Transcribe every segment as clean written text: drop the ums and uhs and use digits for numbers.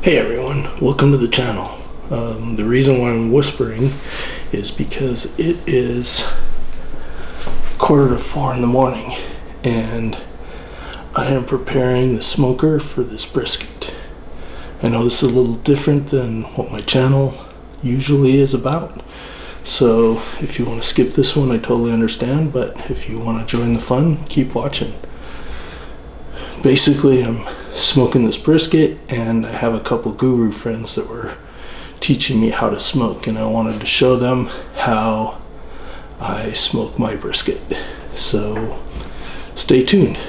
Hey everyone, welcome to the channel. The reason why I'm whispering is because it is 3:45 in the morning and I am preparing the smoker for this brisket. I know this is a little different than what my channel usually is about, so if you want to skip this one I totally understand, but if you want to join the fun, keep watching. Basically, I'm smoking this brisket and I have a couple guru friends that were teaching me how to smoke, and I wanted to show them how I smoke my brisket. So stay tuned.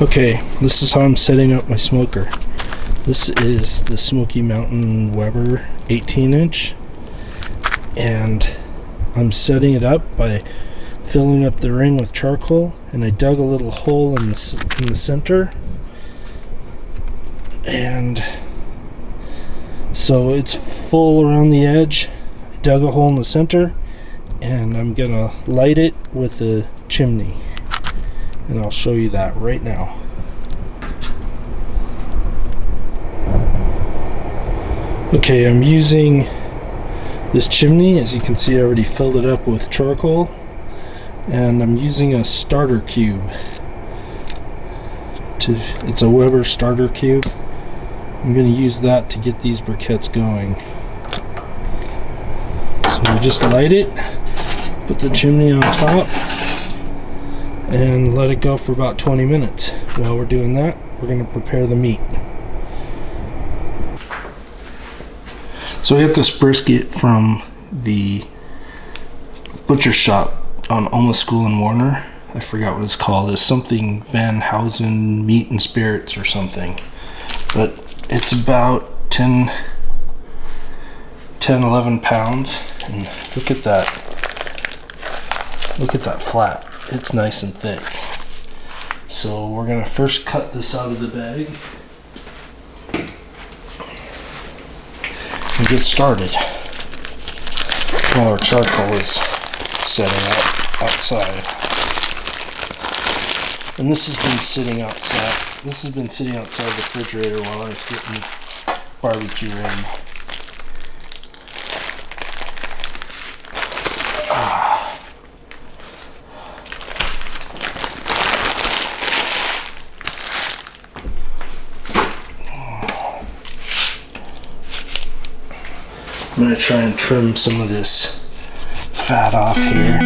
Okay, this is how I'm setting up my smoker. This is the Smoky Mountain Weber 18-inch, and I'm setting it up by filling up the ring with charcoal, and I dug a little hole in the center, and so it's full around the edge. I dug a hole in the center, and I'm gonna light it with a chimney, and I'll show you that right now. Okay, I'm using this chimney. As you can see, I already filled it up with charcoal, and I'm using a starter cube. It's a Weber starter cube. I'm going to use that to get these briquettes going. So we just light it, put the chimney on top, and let it go for about 20 minutes. While we're doing that, we're going to prepare the meat. So I got this brisket from the butcher shop on Alma School in Warner. I forgot what it's called. It's something Van Hanson Meat and Spirits or something. But it's about 10, 11 pounds. And look at that. Look at that flat. It's nice and thick. So we're going to first cut this out of the bag and get started while our charcoal is setting up outside. And this has been sitting outside. This has been sitting outside the refrigerator while I was getting barbecue ready. I'm going to try and trim some of this fat off here.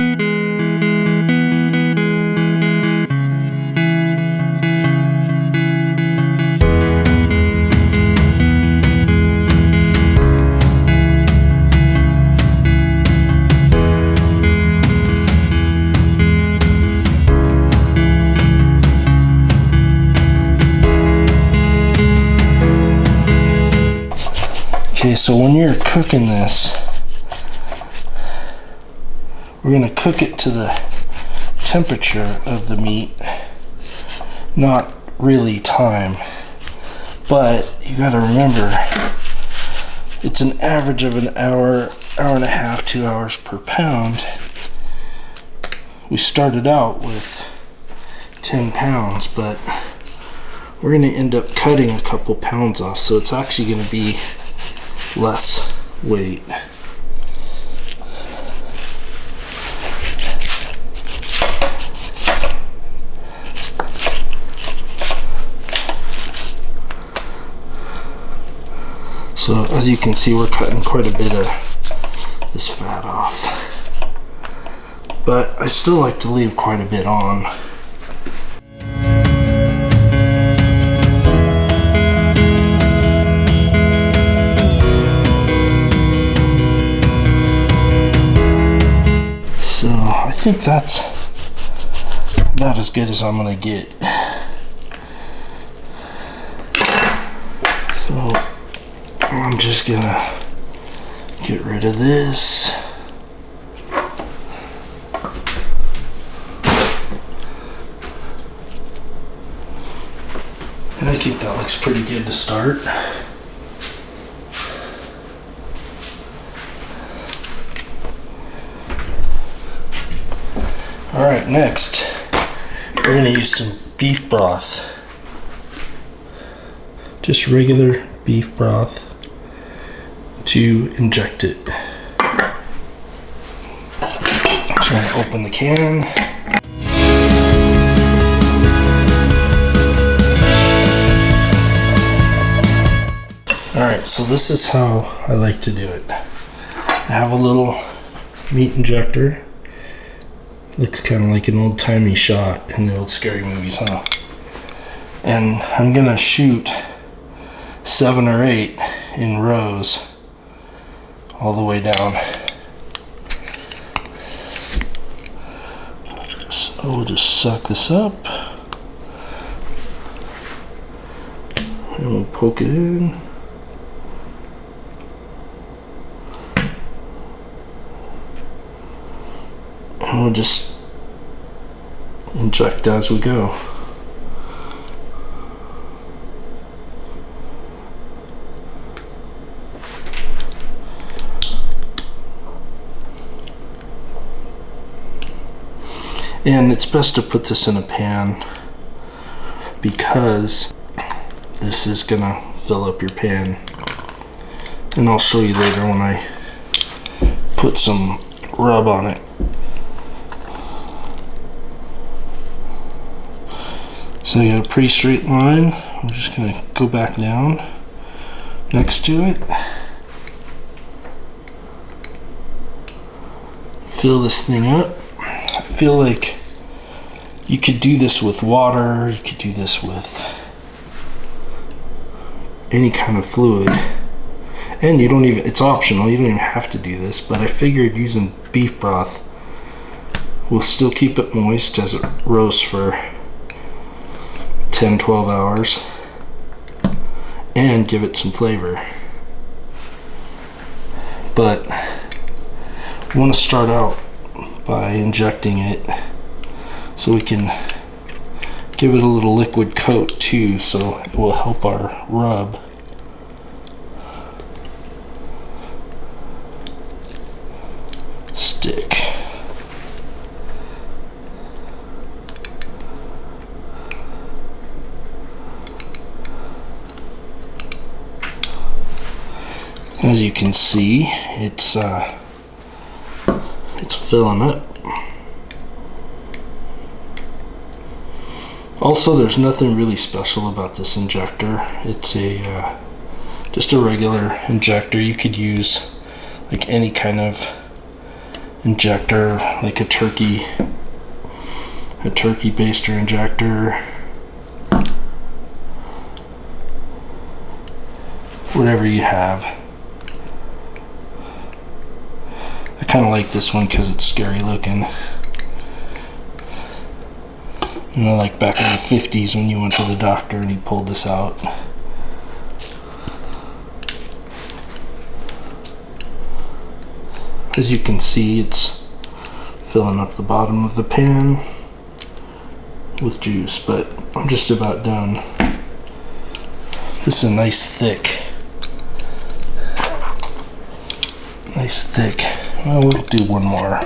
Okay, so when you're cooking this, we're going to cook it to the temperature of the meat, not really time, but you got to remember it's an average of an hour, hour and a half, 2 hours per pound. We started out with 10 pounds, but we're going to end up cutting a couple pounds off, so it's actually going to be less weight. So as you can see, we're cutting quite a bit of this fat off, but I still like to leave quite a bit on. So I think that's about as good as I'm gonna get. So I'm just gonna get rid of this. And I think that looks pretty good to start. Alright, next we're going to use some beef broth. Just regular beef broth to inject it. Trying to open the can. Alright, so this is how I like to do it. I have a little meat injector. Looks kind of like an old-timey shot in the old scary movies, huh? And I'm gonna shoot 7 or 8 in rows all the way down. So we'll just suck this up and we'll poke it in. And we'll just inject as we go. And it's best to put this in a pan because this is gonna fill up your pan. And I'll show you later when I put some rub on it. So you got a pretty straight line. I'm just gonna go back down next to it. Fill this thing up. I feel like you could do this with water, you could do this with any kind of fluid. And you don't even, it's optional, you don't even have to do this, but I figured using beef broth will still keep it moist as it roasts for 10-12 hours and give it some flavor. But I want to start out by injecting it so we can give it a little liquid coat too, so it will help our rub. Stick. As you can see, it's filling up. Also, there's nothing really special about this injector. It's a just a regular injector. You could use like any kind of injector, like a turkey baster injector, whatever you have. I kind of like this one because it's scary looking. You know, like back in the 50s when you went to the doctor and he pulled this out. As you can see, it's filling up the bottom of the pan with juice, but I'm just about done. This is a nice thick. Well, we'll do one more.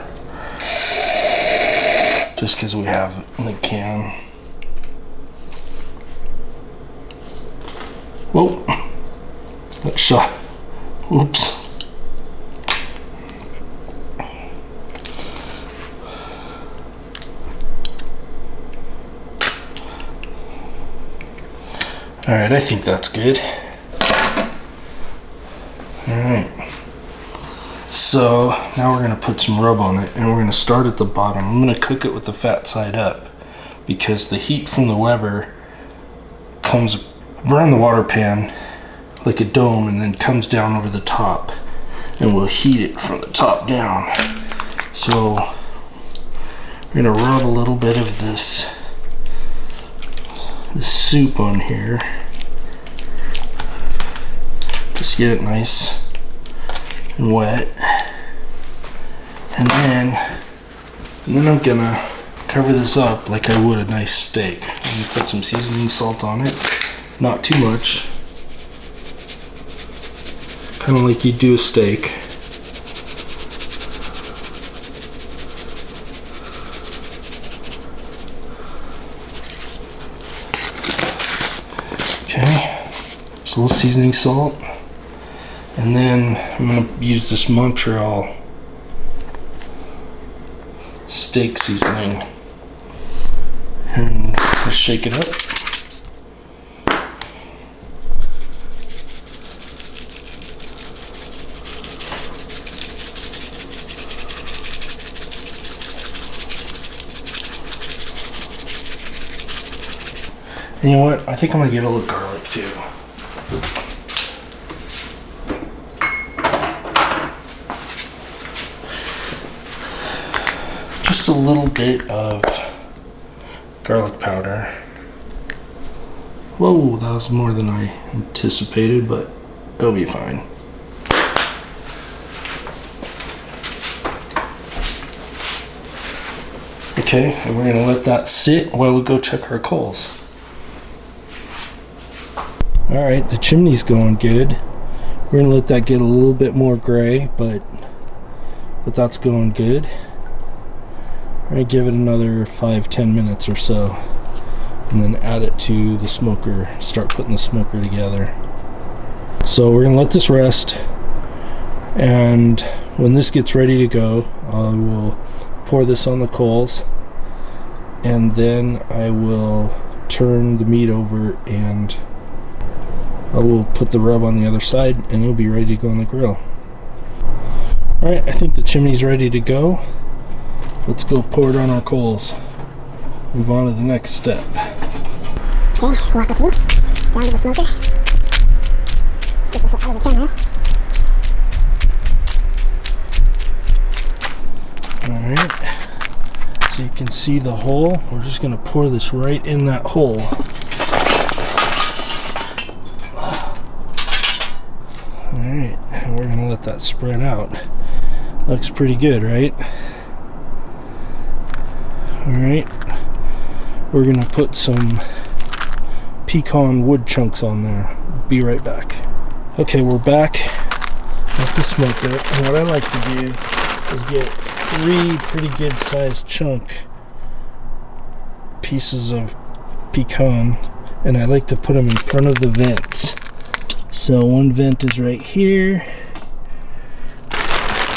Just because we have it in the can. Whoa, that shot. Oops. All right, I think that's good. All right. So now we're gonna put some rub on it and we're gonna start at the bottom. I'm gonna cook it with the fat side up because the heat from the Weber comes around the water pan like a dome and then comes down over the top and we'll heat it from the top down. So we're gonna rub a little bit of this soup on here. Just get it nice and wet. And then I'm gonna cover this up like I would a nice steak. I'm gonna put some seasoning salt on it, not too much, kind of like you do a steak. Just a little seasoning salt. And then I'm going to use this Montreal steak seasoning. And just shake it up. And you know what? I think I'm gonna get a little garlic too. Just a little bit of garlic powder. Whoa, that was more than I anticipated, but it'll be fine. Okay, and we're gonna let that sit while we go check our coals. All right, the chimney's going good. We're gonna let that get a little bit more gray, but that's going good. We're gonna give it another 5-10 minutes or so, and then add it to the smoker. Start putting the smoker together. So we're gonna let this rest, and when this gets ready to go, I will pour this on the coals, and then I will turn the meat over and I will put the rub on the other side, and it'll be ready to go on the grill. Alright, I think the chimney's ready to go. Let's go pour it on our coals. Move on to the next step. Okay, walk with me down to the smoker. Let's get this out of the camera. Alright, so you can see the hole. We're just going to pour this right in that hole. Alright, and we're going to let that spread out. Looks pretty good, right? Alright, we're going to put some pecan wood chunks on there. Be right back. Okay, we're back at the smoker, and what I like to do is get 3 pretty good sized chunk pieces of pecan, and I like to put them in front of the vents. So one vent is right here,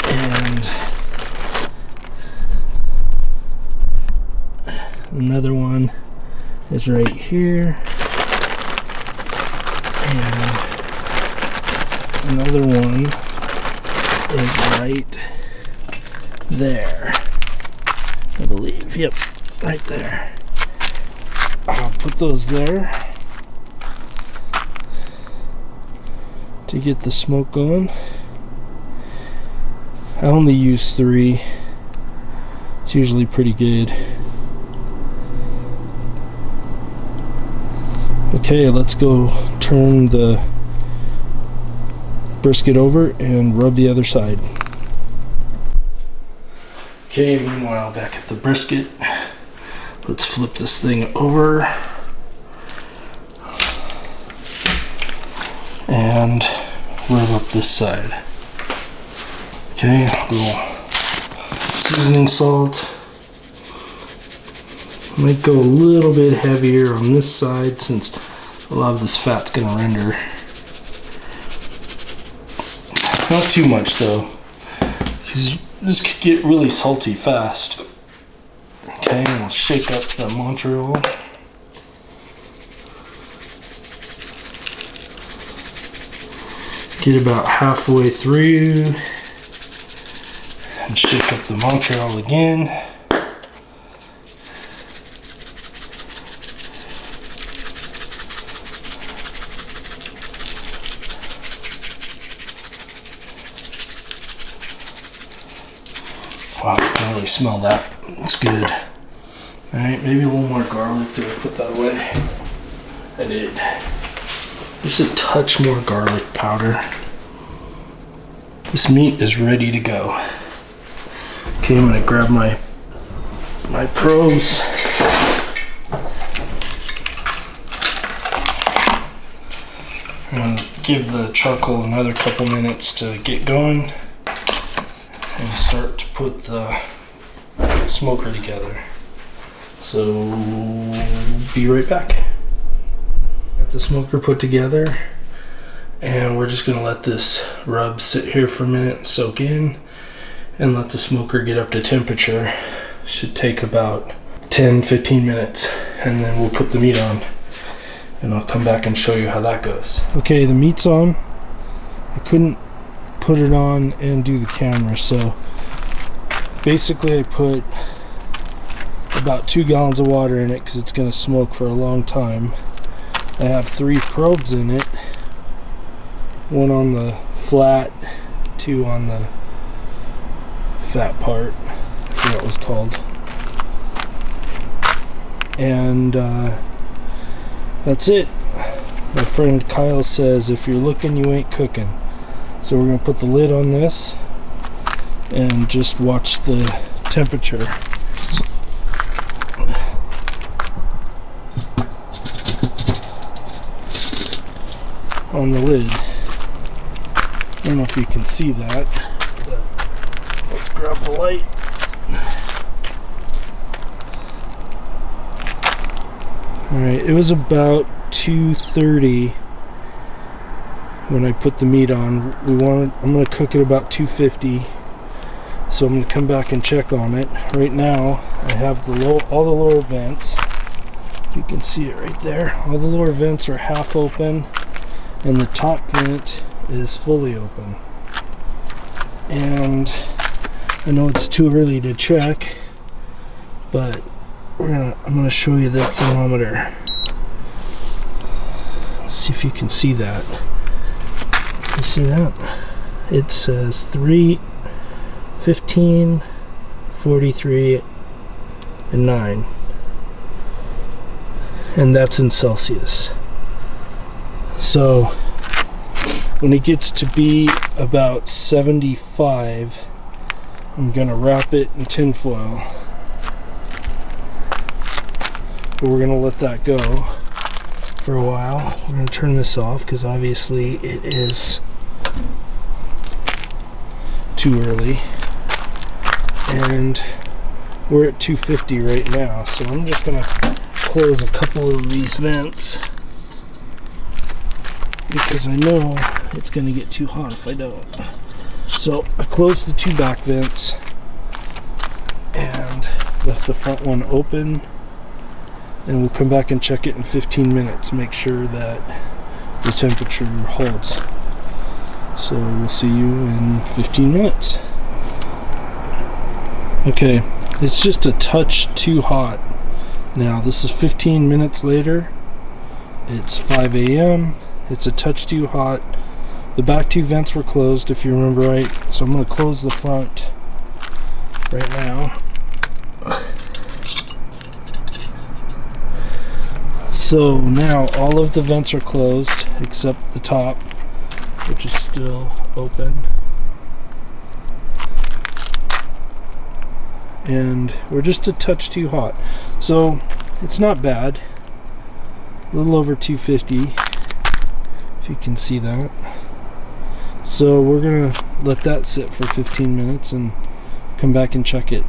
and another one is right here, and another one is right there, I believe. Yep, right there. I'll put those there to get the smoke going. I only use 3. It's usually pretty good. Okay, let's go turn the brisket over and rub the other side. Okay, meanwhile, back at the brisket, let's flip this thing over and rub up this side. Okay, a little seasoning salt. Might go a little bit heavier on this side since a lot of this fat's gonna render. Not too much though, because this could get really salty fast. Okay, and we'll shake up the Montreal. Get about halfway through and shake up the Montreal again. Wow, I can really smell that. It's good. Alright, maybe a little more garlic. Did I put that away? I did. Just a touch more garlic powder. This meat is ready to go. Okay, I'm gonna grab my probes. I'm gonna give the charcoal another couple minutes to get going and start to put the smoker together. So be right back. Got the smoker put together. And we're just gonna let this rub sit here for a minute and soak in and let the smoker get up to temperature. Should take about 10-15 minutes, and then we'll put the meat on and I'll come back and show you how that goes. Okay, the meat's on. I couldn't put it on and do the camera, so basically I put about 2 gallons of water in it because it's going to smoke for a long time. I have 3 probes in it, 1 on the flat, 2 on the fat part, I forgot what it was called. And that's it. My friend Kyle says if you're looking, you ain't cooking. So we're going to put the lid on this and just watch the temperature. On the lid. I don't know if you can see that, but let's grab the light. Alright, it was about 2:30 when I put the meat on. I'm going to cook it about 250, so I'm going to come back and check on it. Right now I have all the lower vents. You can see it right there. All the lower vents are half open and the top vent is fully open. And I know it's too early to check, but I'm going to show you the thermometer. See if you can see that. You see that? It says 3:15, 43, and 9. And that's in Celsius. So when it gets to be about 75, I'm gonna wrap it in tin foil. But we're gonna let that go for a while. We're gonna turn this off because obviously it is too early. And we're at 250 right now, so I'm just gonna close a couple of these vents because I know it's gonna get too hot if I don't. So I closed the 2 back vents and left the front one open, and we'll come back and check it in 15 minutes, make sure that the temperature holds. So we'll see you in 15 minutes. Okay, it's just a touch too hot. Now this is 15 minutes later. It's 5 a.m. It's a touch too hot. The back 2 vents were closed, if you remember right. So I'm going to close the front right now. So now all of the vents are closed except the top, which is still open. And we're just a touch too hot. So it's not bad. A little over 250, if you can see that. So we're gonna let that sit for 15 minutes and come back and check it.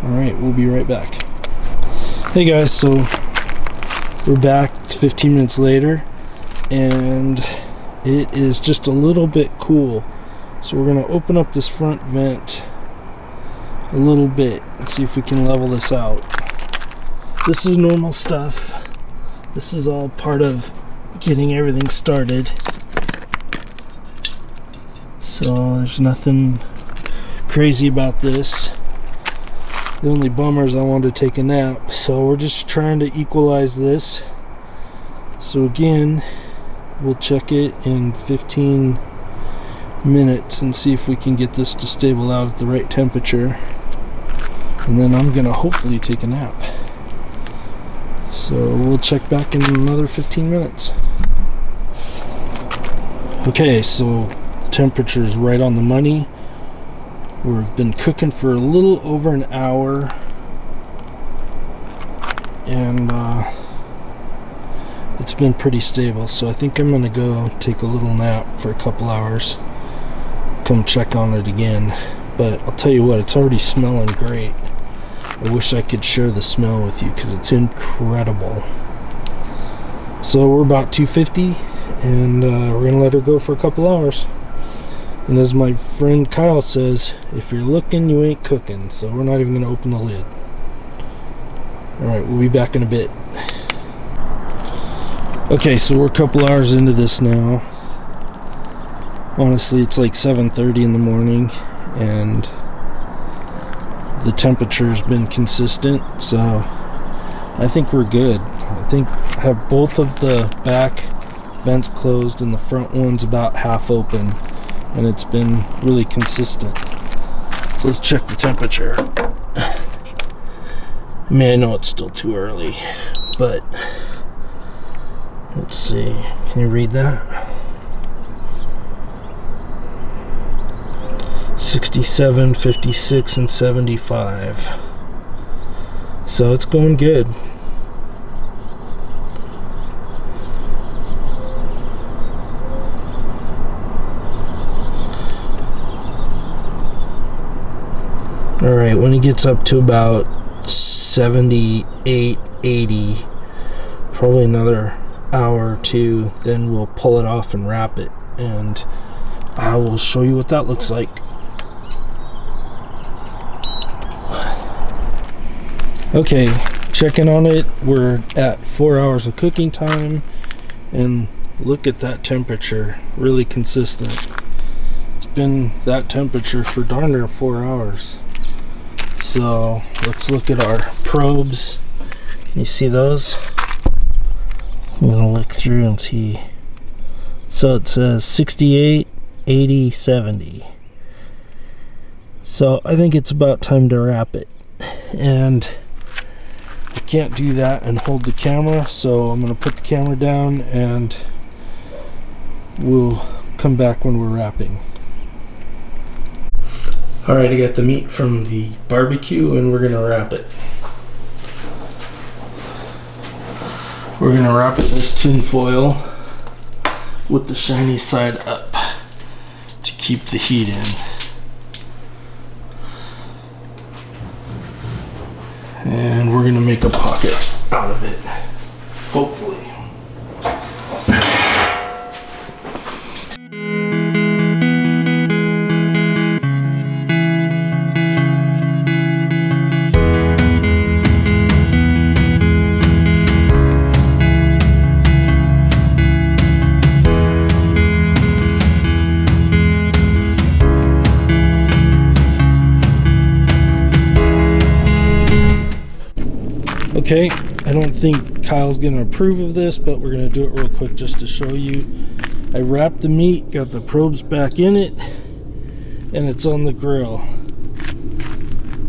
Alright, we'll be right back. Hey guys, so we're back 15 minutes later, and it is just a little bit cool. So we're going to open up this front vent a little bit and see if we can level this out. This is normal stuff. This is all part of getting everything started. So there's nothing crazy about this. The only bummer is I wanted to take a nap. So we're just trying to equalize this. So again, we'll check it in 15 minutes and see if we can get this to stable out at the right temperature, and then I'm gonna hopefully take a nap. So we'll check back in another 15 minutes. Okay, so temperature is right on the money. We've been cooking for a little over an hour, and it's been pretty stable. So I think I'm gonna go take a little nap for a couple hours, come check on it again. But I'll tell you what, it's already smelling great. I wish I could share the smell with you because it's incredible. So we're about 250, and we're gonna let her go for a couple hours. And as my friend Kyle says, if you're looking, you ain't cooking. So we're not even gonna open the lid. Alright, we'll be back in a bit. Okay, so we're a couple hours into this now. Honestly, it's like 7:30 in the morning, and the temperature's been consistent, so I think we're good. I think I have both of the back vents closed and the front one's about half open, and it's been really consistent. So let's check the temperature. I mean, I know it's still too early, but let's see. Can you read that? 67, 56, and 75. So it's going good. Alright, when it gets up to about 78, 80, probably another hour or two, then we'll pull it off and wrap it, and I will show you what that looks like. Okay, checking on it. We're at 4 hours of cooking time, and look at that temperature, really consistent. It's been that temperature for darn near 4 hours. So let's look at our probes. You see those? I'm gonna look through and see. So it says 68, 80, 70. So I think it's about time to wrap it. And I can't do that and hold the camera, so I'm gonna put the camera down and we'll come back when we're wrapping. Alright, I got the meat from the barbecue and we're gonna wrap it. We're gonna wrap it in this tin foil with the shiny side up to keep the heat in. And we're gonna make a pocket out of it, hopefully. Okay, I don't think Kyle's gonna approve of this, but we're gonna do it real quick just to show you. I wrapped the meat, got the probes back in it, and it's on the grill.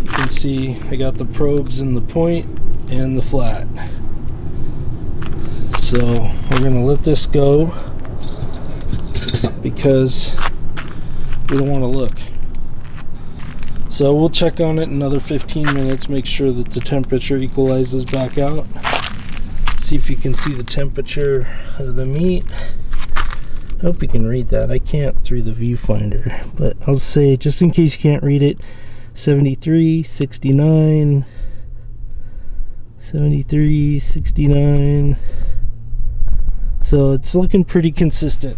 You can see I got the probes in the point and the flat. So we're gonna let this go because we don't want to look. So we'll check on it another 15 minutes, make sure that the temperature equalizes back out. See if you can see the temperature of the meat. I hope you can read that. I can't through the viewfinder, but I'll say, just in case you can't read it, 73, 69, 73, 69. So it's looking pretty consistent.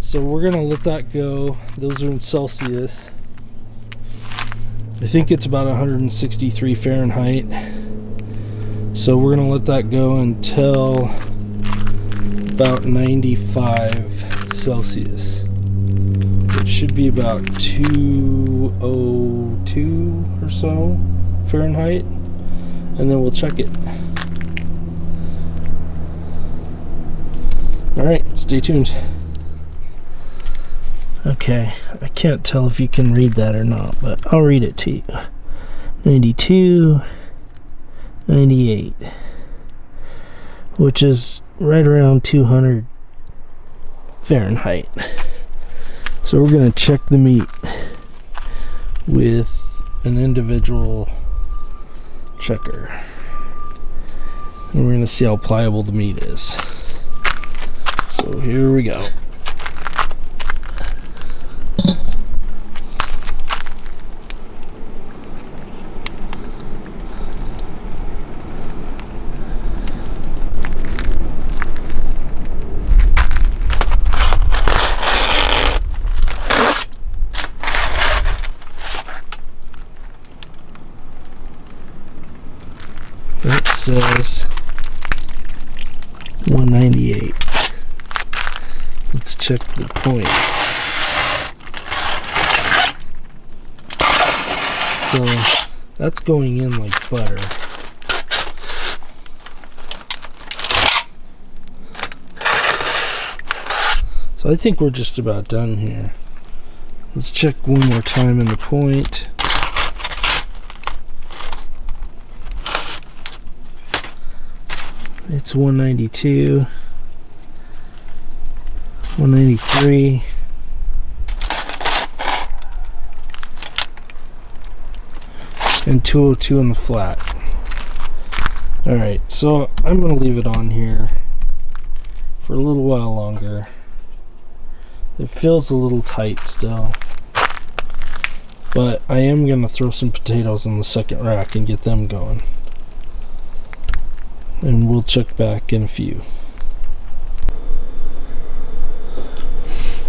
So we're gonna let that go. Those are in Celsius. I think it's about 163 Fahrenheit. So we're gonna let that go until about 95 Celsius. It should be about 202 or so Fahrenheit, and then we'll check it. All right, stay tuned. Okay, I can't tell if you can read that or not, but I'll read it to you. 92, 98, which is right around 200 Fahrenheit. So we're going to check the meat with an individual checker. And we're going to see how pliable the meat is. So here we go. says 198. Let's check the point. So that's going in like butter. So I think we're just about done here. Let's check one more time in the point. It's 192, 193, and 202 in the flat. Alright, so I'm going to leave it on here for a little while longer. It feels a little tight still, but I am going to throw some potatoes on the second rack and get them going. And we'll check back in a few.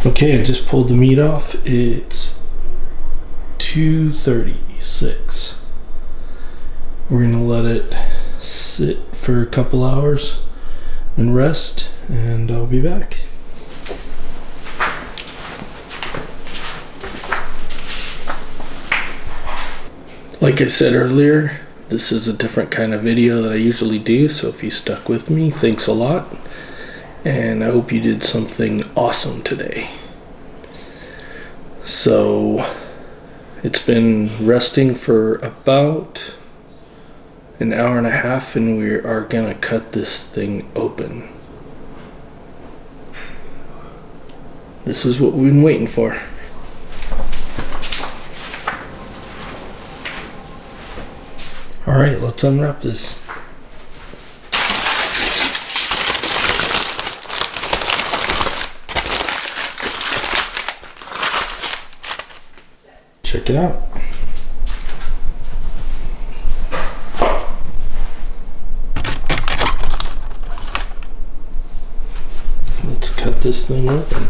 Okay, I just pulled the meat off. It's 2:36. We're gonna let it sit for a couple hours and rest, and I'll be back. Like I said earlier, this is a different kind of video that I usually do, so if you stuck with me, thanks a lot. And I hope you did something awesome today. So, it's been resting for about an hour and a half, and we are gonna cut this thing open. This is what we've been waiting for. Alright, let's unwrap this. Check it out. Let's cut this thing open.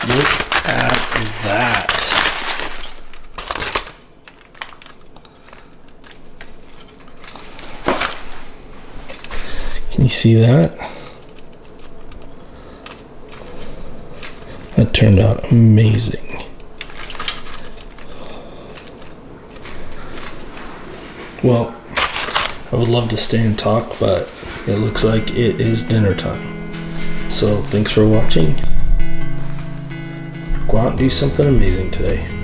Look at that. Can you see that? That turned out amazing. Well, I would love to stay and talk, but it looks like it is dinner time. So thanks for watching. Go out and do something amazing today.